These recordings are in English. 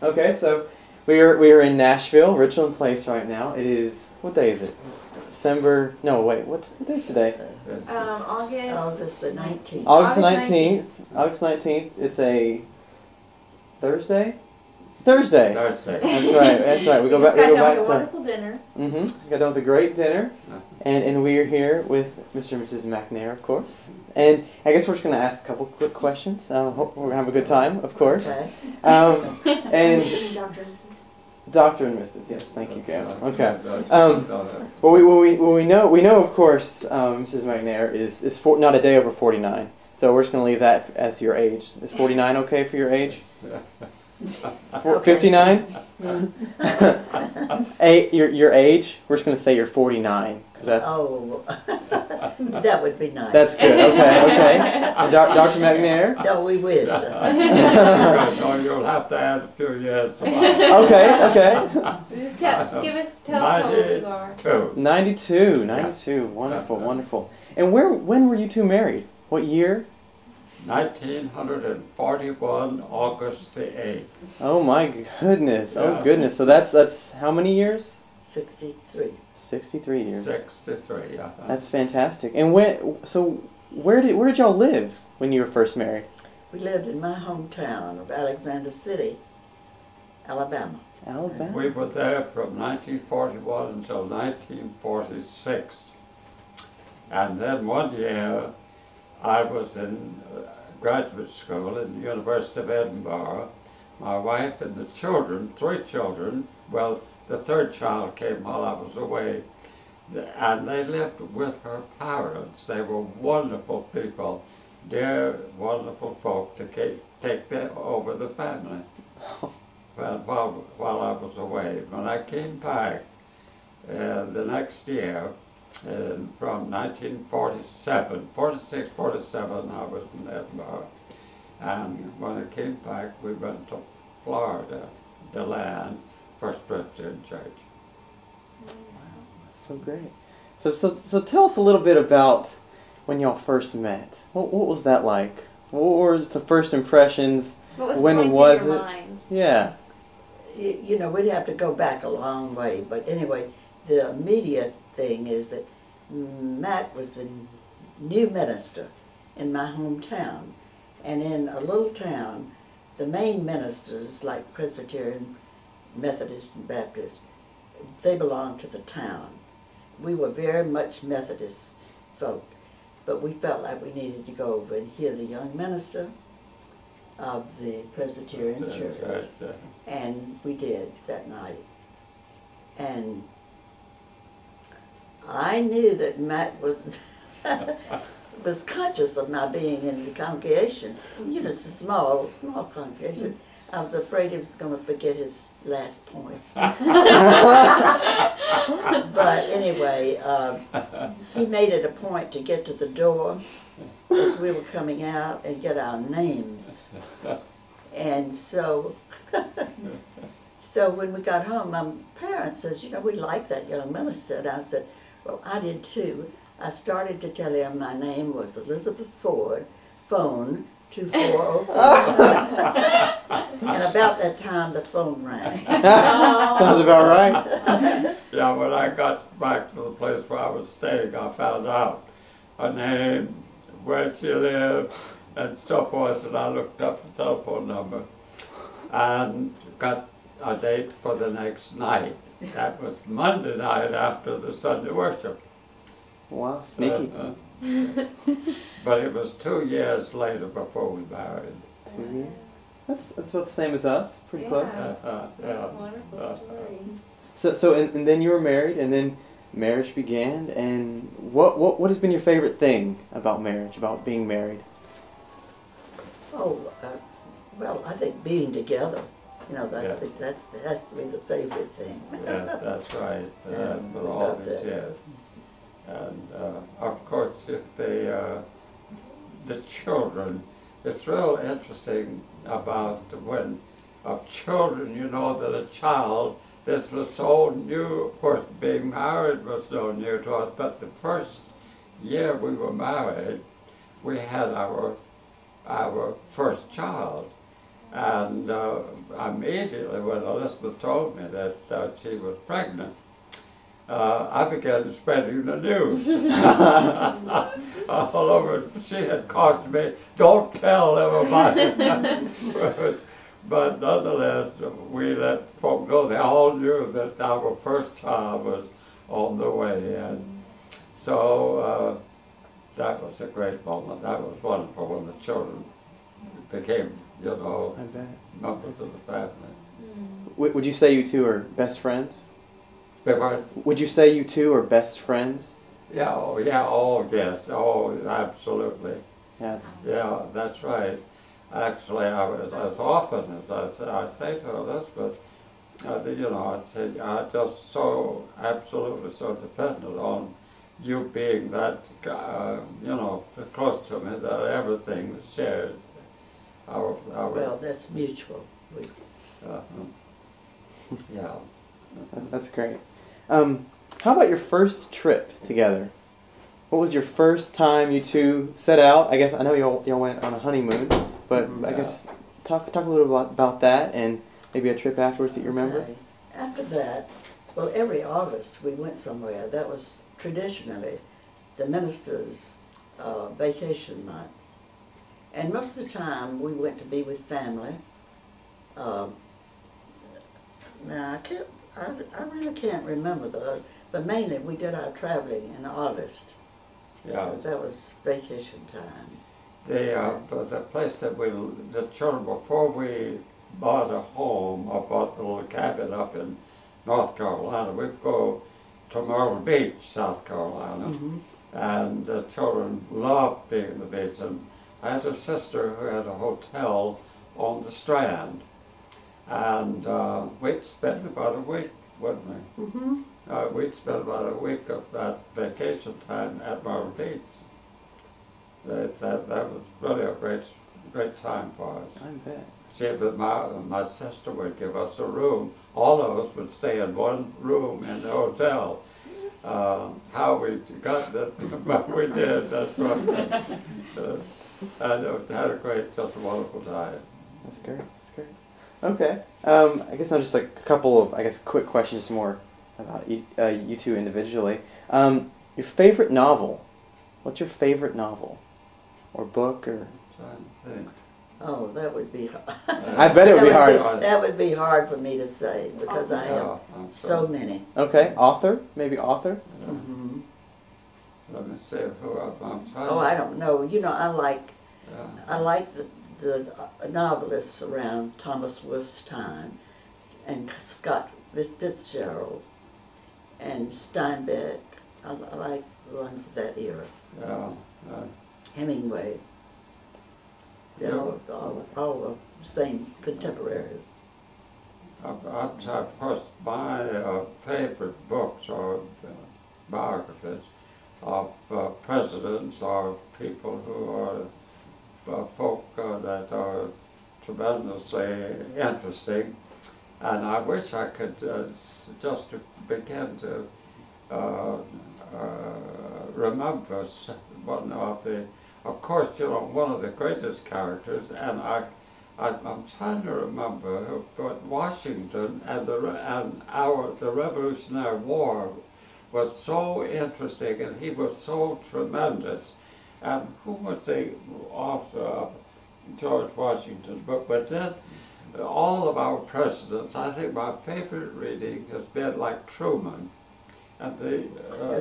Okay, so we are in Nashville, Richland Place right now. It is, what day is it? It's December. No, wait. What day is today? August the 19th. August 19th. August 19th. It's a Thursday. Thursday. Thursday. That's right. That's right. We go back. We We go got back done with a to. wonderful dinner. Got done with a great dinner, and we are here with Mr. and Mrs. MacNair, of course. And I guess we're just going to ask a couple quick questions. Hope we're going to have a good time, of course. Okay. And Dr. and Mrs. Dr. and Mrs. Yes, thank you, Gail. Okay. Well, we know, of course, Mrs. MacNair is not a day over 49. So we're just going to leave that as your age. Is 49 okay for your age? 59? Your age? We're just going to say you're 49 because that's. Oh, that would be nice. That's good. Okay. And Dr. MacNair? No, we wish. No, you'll have to add a few years to mine. Okay. Just tell us how old you are. 92. 92. Wonderful. And when were you two married? What year? 1941, August the 8th. Oh my goodness. Yeah. Oh goodness. So that's how many years? 63. 63 years. 63, yeah. That's fantastic. And where did y'all live when you were first married? We lived in my hometown of Alexander City, Alabama. Alabama. We were there from 1941 until 1946. And then one year, I was in graduate school in the University of Edinburgh. My wife and the children, 3 children, well, the 3rd child came while I was away, and they lived with her parents. They were wonderful people, dear, wonderful folk to take over the family. Well, while I was away. When I came back the next year, from 1947, 46, 47, I was in Edinburgh. And when I came back, we went to Florida, DeLand, First Presbyterian Church. Wow, that's so great. So tell us a little bit about when y'all first met. What was that like? What were the first impressions? When was it? Yeah. You know, we'd have to go back a long way, but anyway, the immediate thing is that Mac was the new minister in my hometown. And in a little town, the main ministers, like Presbyterian, Methodist, and Baptist, they belonged to the town. We were very much Methodist folk, but we felt like we needed to go over and hear the young minister of the Presbyterian church. And we did that night. And I knew that Matt was was conscious of my being in the congregation. You know, it's a small congregation. I was afraid he was going to forget his last point. But anyway, he made it a point to get to the door as we were coming out and get our names. And so when we got home, my parents says, you know, we like that young minister. And I said, well, I did too. I started to tell him my name was Elizabeth Ford, phone 2404. And about that time, the phone rang. Sounds about right. Yeah, when I got back to the place where I was staying, I found out her name, where she lived, and so forth, and I looked up the telephone number and got a date for the next night. That was Monday night after the Sunday worship. Wow, sneaky. But it was 2 years later before we married. 2 years? That's about the same as us. Pretty close. That's a wonderful story. So and then you were married, and then marriage began. And what has been your favorite thing about marriage, about being married? Oh, well, I think being together. You know, that has to be the favorite thing. Yes, that's right. Yeah, For all these years. And of course, if the children, it's real interesting about when of children, you know, that a child, this was so new. Of course, being married was so new to us, but the first year we were married, we had our first child. And immediately when Elizabeth told me that she was pregnant, I began spreading the news all over. She had cautioned me, don't tell everybody. But nonetheless, we let folk know. They all knew that our first child was on the way. And so that was a great moment. That was wonderful when the children became, you know, members of the family. Would you say you two are best friends? Would you say you two are best friends? Yeah, oh yes, oh, absolutely. Yes. Yeah, that's right. Actually, as often as I say to Elizabeth, you know, I say, I'm just so absolutely so dependent on you being that, you know, close to me that everything is shared. Well, that's mutual. Yeah. That's great. How about your first trip together? What was your first time you two set out? I guess I know y'all went on a honeymoon, but I guess talk a little about that and maybe a trip afterwards that you remember. Okay. After that, well, every August we went somewhere. That was traditionally the minister's vacation month, and most of the time we went to be with family. Now I really can't remember those, but mainly we did our traveling in August. Yeah. That was vacation time. The place that the children, before we bought a home or bought the little cabin up in North Carolina, we'd go to Myrtle Beach, South Carolina, and the children loved being on the beach. And I had a sister who had a hotel on the Strand, and we'd spend about a week, wouldn't we? We'd spend about a week of that vacation time at Myrtle Beach. That was really a great time for us. I bet. My sister would give us a room. All of us would stay in one room in the hotel. How we got that, but we did. That's right. And had just a wonderful time. That's great. That's great. Okay. I guess now just like a couple of quick questions, just more about you two individually. Your favorite novel? What's your favorite novel, or book, or? Oh, that would be hard. I bet it would be hard. That would be hard for me to say because I have so many. Okay, author? Maybe author? Let me see who I'm trying. Oh, I don't know. You know, I like the novelists around Thomas Wolfe's time, and Scott Fitzgerald, and Steinbeck. I like the ones of that era. Yeah. Hemingway. They're all the same contemporaries. Of course, my favorite books are biographies of presidents or people who are folk that are tremendously interesting. And I wish I could just begin to remember one of the. Of course, you know, one of the greatest characters, and I'm trying to remember, but Washington and the Revolutionary War was so interesting, and he was so tremendous. And who was the author of George Washington? But then all of our presidents, I think my favorite reading has been like Truman, and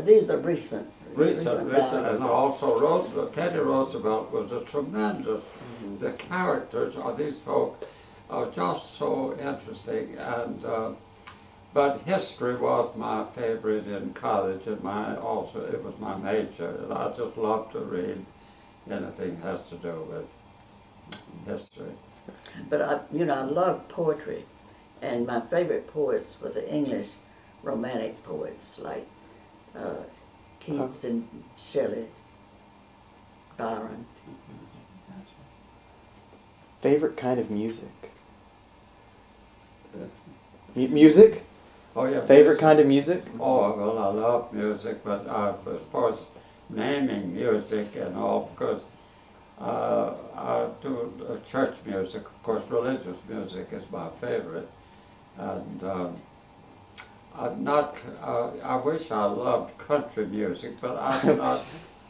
these are recent. Recent, and also Roosevelt. Teddy Roosevelt was a tremendous. The characters of these folk are just so interesting, and but history was my favorite in college, and it was my major, and I just love to read anything that has to do with history. But I love poetry, and my favorite poets were the English romantic poets like Keats and Shelley, Byron. Favorite kind of music? Music? Oh yeah. Favorite music. kind of music? Oh well, I love music, but as far as naming music and all, because I do church music. Of course, religious music is my favorite. And I'm not, I wish I loved country music, but I'm not,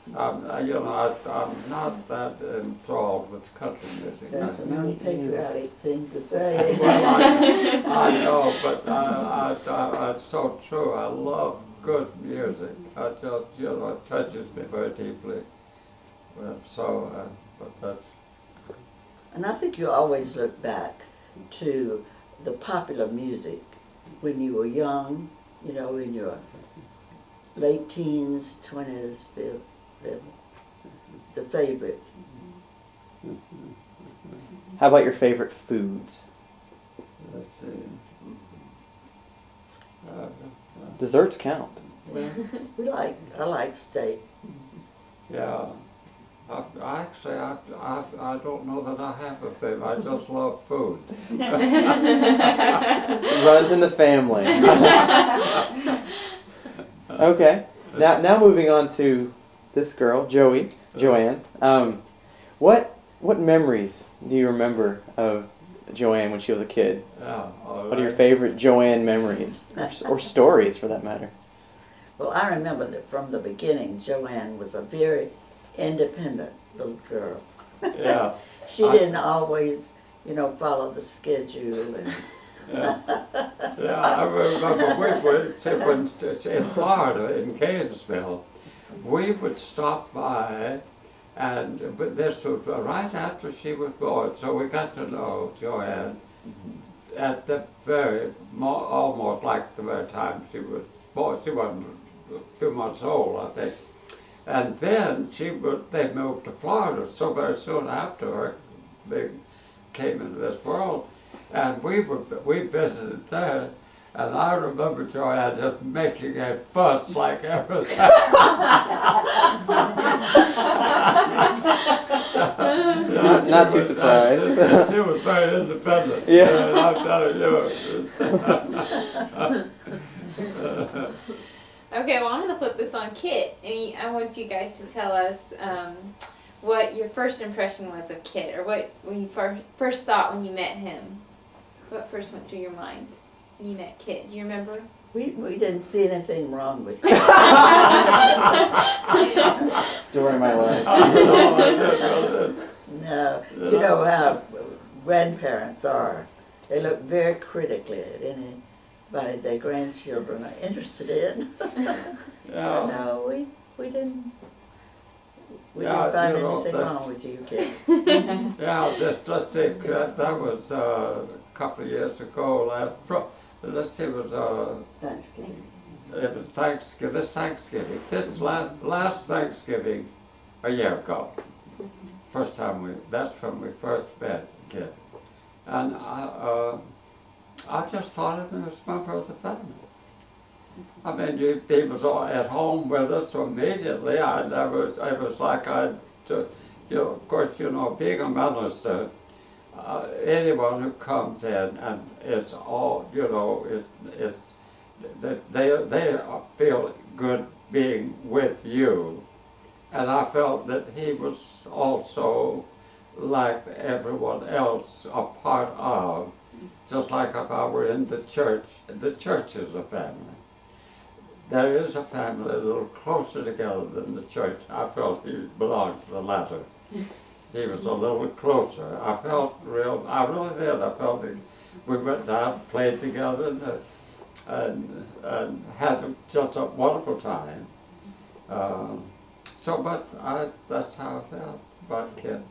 you know, I'm not that enthralled with country music. That's an unpatriotic thing to say. Well, I know, but it's so true. I love good music. I just, you know, it touches me very deeply. But that's... And I think you always look back to the popular music when you were young, you know, in your late teens, 20s, the favorite. How about your favorite foods? Let's see. Desserts count. Well, I like steak. Yeah. Actually, I don't know that I have a favorite. I just love food. It runs in the family. Okay. Now moving on to this girl, Joanne. What memories do you remember of Joanne when she was a kid? Yeah. What are your favorite Joanne memories, or stories for that matter? Well, I remember that from the beginning, Joanne was a very independent little girl. Yeah. She didn't always, you know, follow the schedule. And Yeah, I remember in Florida, in Gainesville, we would stop by, but this was right after she was born, so we got to know Joanne at the almost like the very time she was born. She wasn't a few months old, I think. And then they moved to Florida so very soon after they came into this world. And we visited there, and I remember Joanne just making a fuss like everything. Not too surprised. She was very independent. Yeah. I'm telling you. Okay, well, I'm going to flip this on Kit, and I want you guys to tell us what your first impression was of Kit, or what when you first thought when you met him. What first went through your mind when you met Kit? Do you remember? we didn't see anything wrong with him. Story of my life. No, you know how grandparents are. They look very critically at anybody their grandchildren are interested in. So no, we didn't find anything wrong with you, Kit. Yeah, let's see, that was a couple of years ago. Let's see, it was Thanksgiving. It was Thanksgiving. This last Thanksgiving, a year ago. First time that's when we first met, Kit. And I just thought of him as a member of the family. I mean, he was at home with us immediately. It was like of course, you know, being a minister, anyone who comes in and it's all, you know, they feel good being with you. And I felt that he was also, like everyone else, a part of, just like if I were in the church is a family. There is a family a little closer together than the church. I felt he belonged to the latter. He was a little closer. I really did. I felt we went down, played together, and had just a wonderful time. That's how I felt about the kid.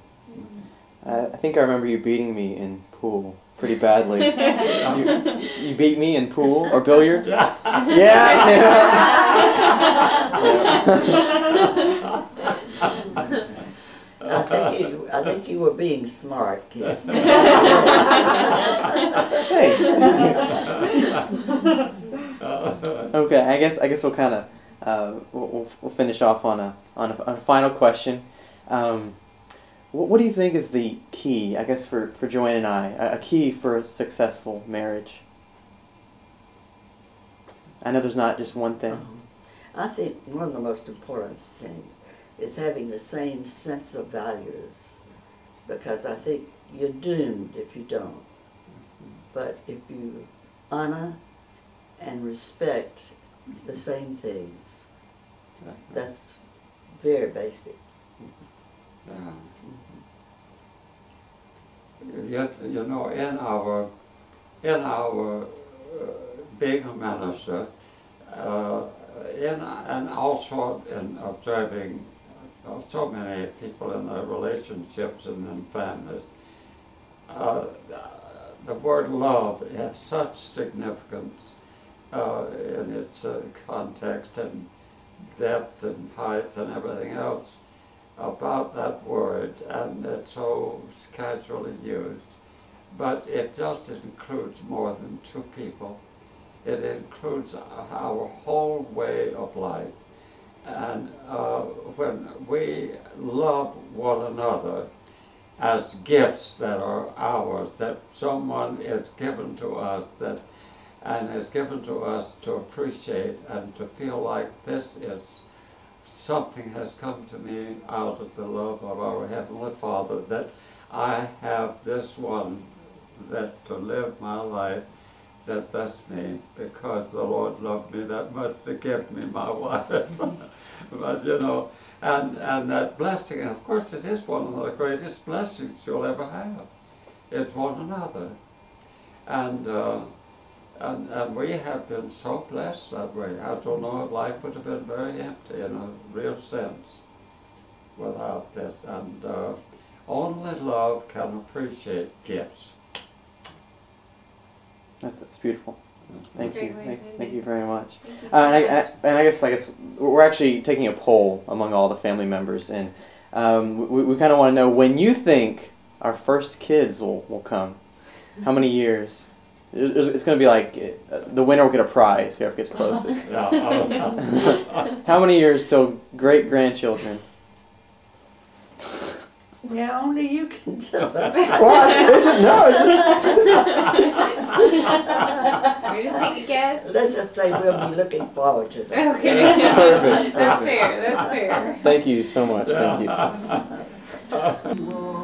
I think I remember you beating me in pool pretty badly. You beat me in pool or billiards? Yeah. I think you were being smart, kid. Hey. Okay, I guess we'll kind of we'll finish off on a final question. What do you think is the key, I guess, for Joanne and I, a key for a successful marriage? I know there's not just one thing. I think one of the most important things is having the same sense of values, because I think you're doomed if you don't. But if you honor and respect the same things, that's very basic. Yet, you know, in our being a minister, and also in observing so many people in their relationships and in families, the word love has such significance in its context and depth and height and everything else about that word, and it's so casually used. But it just includes more than two people. It includes our whole way of life. And when we love one another as gifts that are ours, that someone is given to us, and is given to us to appreciate and to feel like this is something has come to me out of the love of our Heavenly Father, that I have this one that to live my life that blessed me because the Lord loved me that much to give me my wife. But you know, and that blessing, and of course it is one of the greatest blessings you'll ever have, is one another. And we have been so blessed that way. I don't know if life would have been very empty in a real sense without this. And only love can appreciate gifts. That's beautiful. Thank you. Thank you very much. Thank you so much. And I guess we're actually taking a poll among all the family members, and we kind of want to know when you think our first kids will come. How many years? It's going to be like the winner will get a prize, whoever gets closest. How many years till great-grandchildren? Yeah, only you can tell us. Well, We just take a guess. Let's just say we'll be looking forward to that. Okay. Perfect. That's fair. That's fair. Thank you so much. Thank you.